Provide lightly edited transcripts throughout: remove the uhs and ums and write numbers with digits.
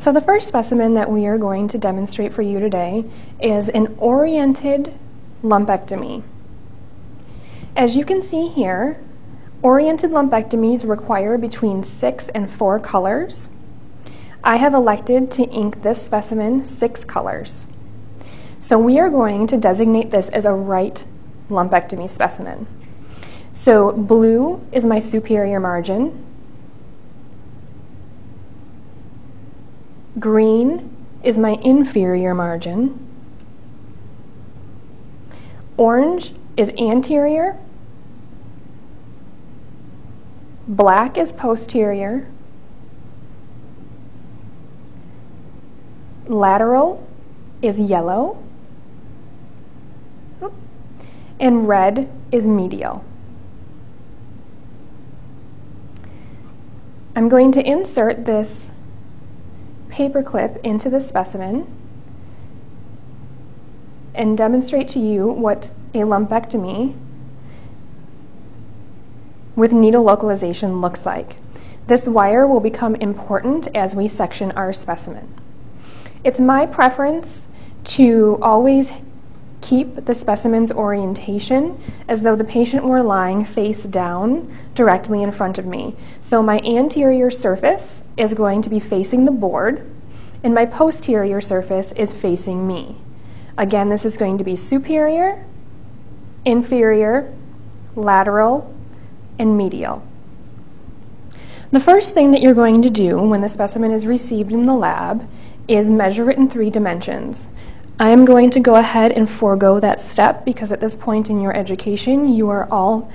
So the first specimen that we are going to demonstrate for you today is an oriented lumpectomy. As you can see here, oriented lumpectomies require between 6 and 4 colors. I have elected to ink this specimen 6 colors. So we are going to designate this as a right lumpectomy specimen. So blue is my superior margin. Green is my inferior margin. Orange is anterior. Black is posterior. Lateral is yellow. And red is medial. I'm going to insert this paper clip into the specimen and demonstrate to you what a lumpectomy with needle localization looks like. This wire will become important as we section our specimen. It's my preference to always keep the specimen's orientation as though the patient were lying face down directly in front of me. So my anterior surface is going to be facing the board, and my posterior surface is facing me. Again, this is going to be superior, inferior, lateral, and medial. The first thing that you're going to do when the specimen is received in the lab is measure it in 3 dimensions. I am going to go ahead and forego that step because at this point in your education, you are all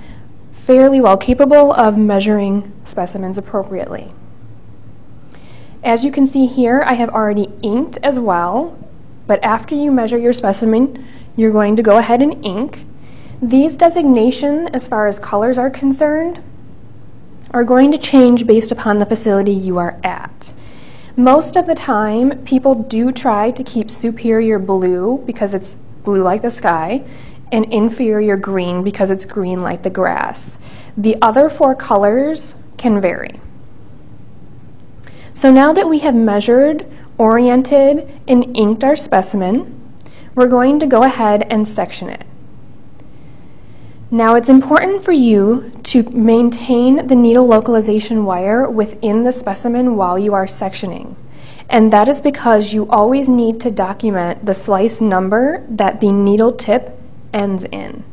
fairly well capable of measuring specimens appropriately. As you can see here, I have already inked as well, but after you measure your specimen, you're going to go ahead and ink. These designations, as far as colors are concerned, are going to change based upon the facility you are at. Most of the time, people do try to keep superior blue because it's blue like the sky, and inferior green because it's green like the grass. The other 4 colors can vary. So now that we have measured, oriented, and inked our specimen, we're going to go ahead and section it. Now it's important for you to maintain the needle localization wire within the specimen while you are sectioning. And that is because you always need to document the slice number that the needle tip ends in.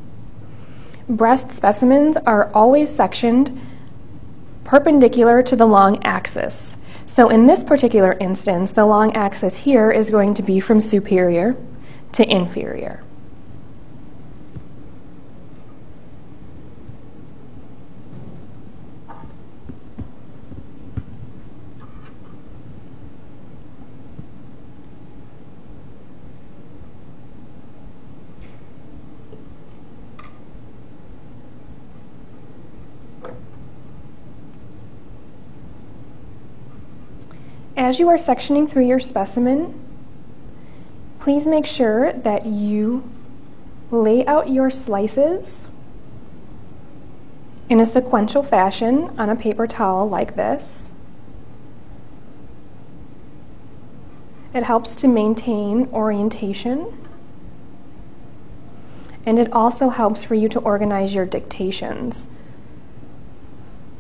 Breast specimens are always sectioned perpendicular to the long axis. So in this particular instance, the long axis here is going to be from superior to inferior. As you are sectioning through your specimen, please make sure that you lay out your slices in a sequential fashion on a paper towel like this. It helps to maintain orientation, and it also helps for you to organize your dictations.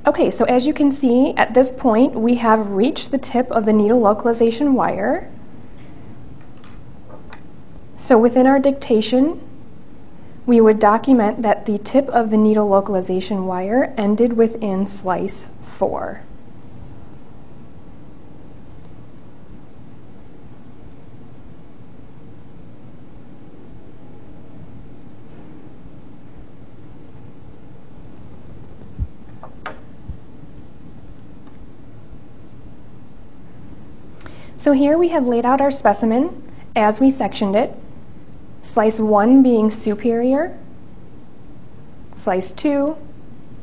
Okay, so as you can see, at this point, we have reached the tip of the needle localization wire. So within our dictation, we would document that the tip of the needle localization wire ended within slice 4. So here we have laid out our specimen as we sectioned it, slice 1 being superior, slice 2,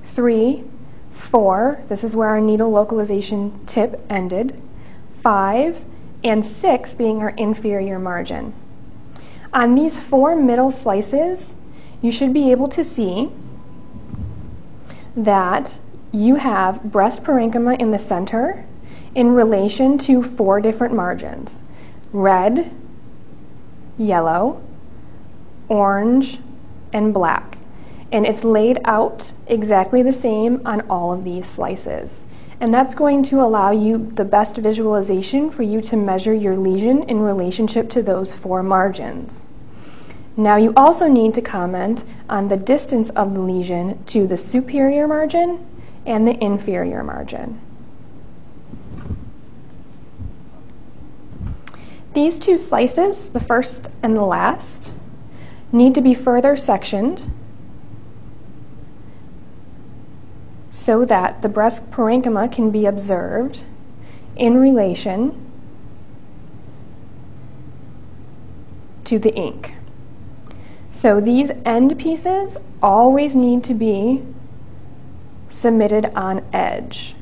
3, 4, this is where our needle localization tip ended, 5, and 6 being our inferior margin. On these 4 middle slices, you should be able to see that you have breast parenchyma in the center in relation to 4 different margins: red, yellow, orange, and black. And it's laid out exactly the same on all of these slices. And that's going to allow you the best visualization for you to measure your lesion in relationship to those 4 margins. Now you also need to comment on the distance of the lesion to the superior margin and the inferior margin. These 2 slices, the first and the last, need to be further sectioned so that the breast parenchyma can be observed in relation to the ink. So these end pieces always need to be submitted on edge.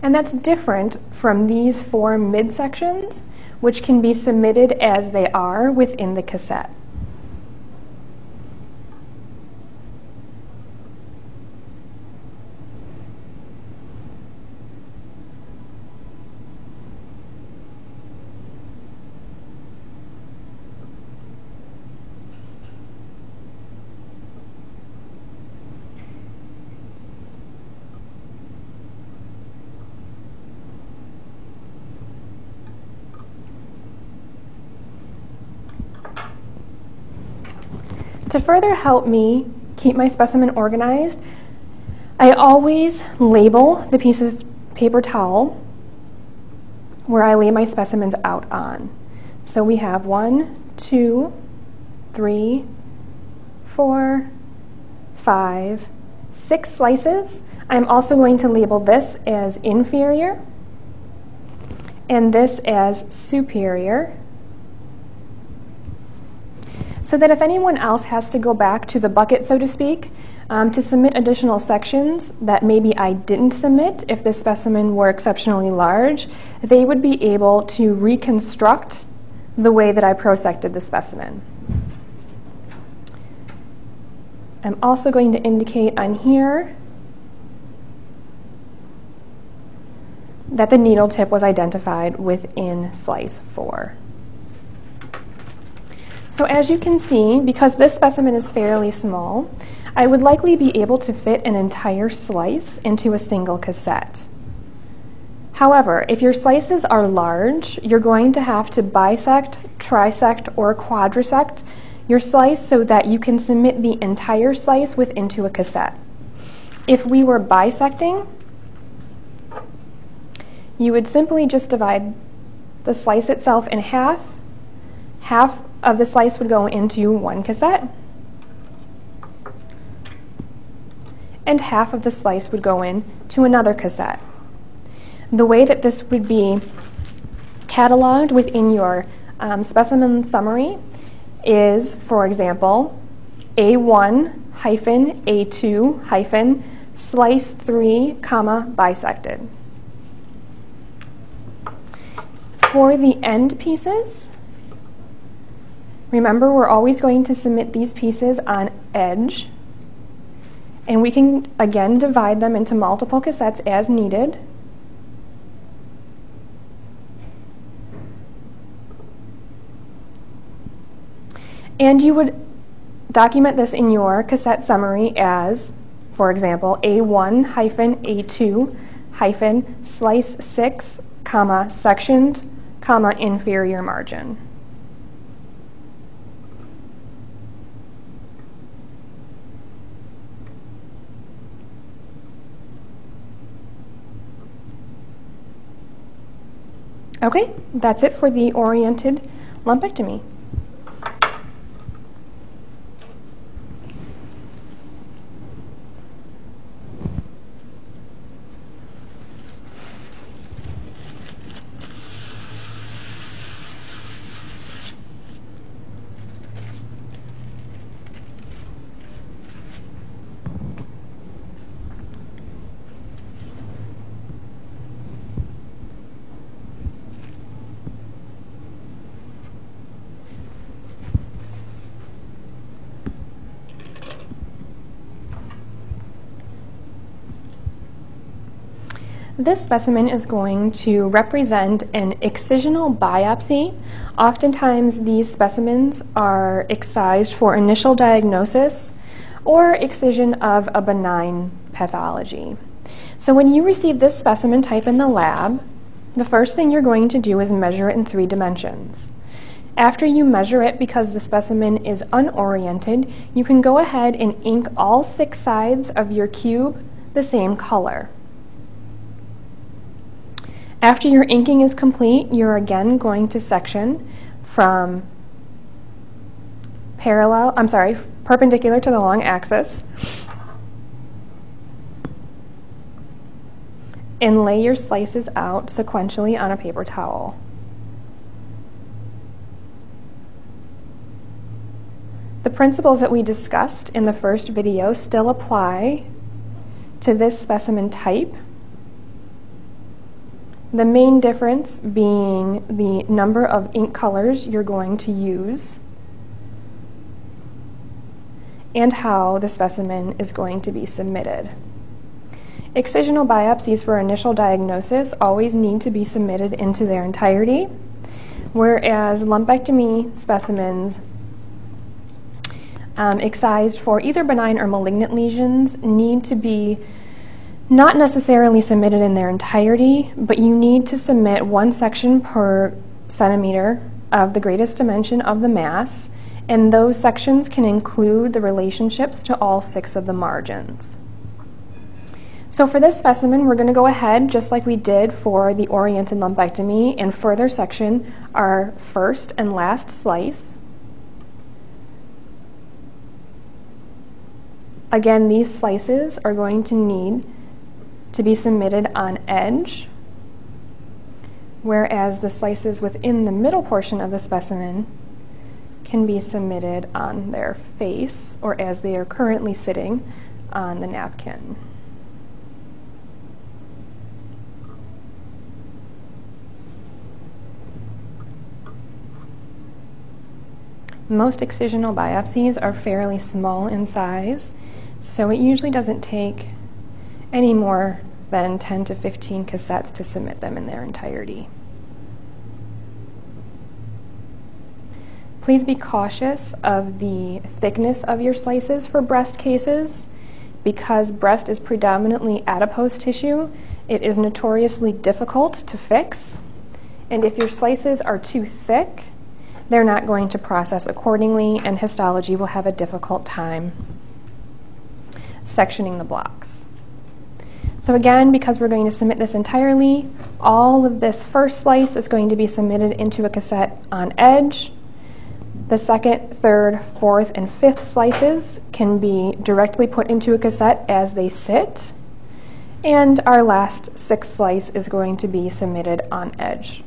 And that's different from these 4 midsections, which can be submitted as they are within the cassette. To further help me keep my specimen organized, I always label the piece of paper towel where I lay my specimens out on. So we have 1, 2, 3, 4, 5, 6 slices. I'm also going to label this as inferior and this as superior, so that if anyone else has to go back to the bucket, so to speak, to submit additional sections that maybe I didn't submit if this specimen were exceptionally large, they would be able to reconstruct the way that I prosected the specimen. I'm also going to indicate on here that the needle tip was identified within slice 4. So as you can see, because this specimen is fairly small, I would likely be able to fit an entire slice into a single cassette. However, if your slices are large, you're going to have to bisect, trisect, or quadrisect your slice so that you can submit the entire slice into a cassette. If we were bisecting, you would simply just divide the slice itself in half. Half of the slice would go into one cassette, and half of the slice would go into another cassette. The way that this would be cataloged within your specimen summary is, for example, A1-A2- slice 3, bisected. For the end pieces, remember, we're always going to submit these pieces on edge, and we can again divide them into multiple cassettes as needed. And you would document this in your cassette summary as, for example, A1-A2- slice 6, sectioned, inferior margin. Okay, that's it for the oriented lumpectomy. This specimen is going to represent an excisional biopsy. Oftentimes these specimens are excised for initial diagnosis or excision of a benign pathology. So when you receive this specimen type in the lab, the first thing you're going to do is measure it in 3 dimensions. After you measure it, because the specimen is unoriented, you can go ahead and ink all 6 sides of your cube the same color. After your inking is complete, you're again going to section from perpendicular to the long axis and lay your slices out sequentially on a paper towel. The principles that we discussed in the first video still apply to this specimen type. The main difference being the number of ink colors you're going to use and how the specimen is going to be submitted. Excisional biopsies for initial diagnosis always need to be submitted into their entirety, whereas lumpectomy specimens excised for either benign or malignant lesions need to be not necessarily submitted in their entirety, but you need to submit 1 section per centimeter of the greatest dimension of the mass, and those sections can include the relationships to all 6 of the margins. So for this specimen, we're going to go ahead, just like we did for the oriented lumpectomy, and further section our first and last slice. Again, these slices are going to need to be submitted on edge, whereas the slices within the middle portion of the specimen can be submitted on their face or as they are currently sitting on the napkin. Most excisional biopsies are fairly small in size, so it usually doesn't take any more than 10 to 15 cassettes to submit them in their entirety. Please be cautious of the thickness of your slices for breast cases. Because breast is predominantly adipose tissue, it is notoriously difficult to fix, and if your slices are too thick, they're not going to process accordingly, and histology will have a difficult time sectioning the blocks. So again, because we're going to submit this entirely, all of this first slice is going to be submitted into a cassette on edge. The second, third, fourth, and fifth slices can be directly put into a cassette as they sit. And our last 6th slice is going to be submitted on edge.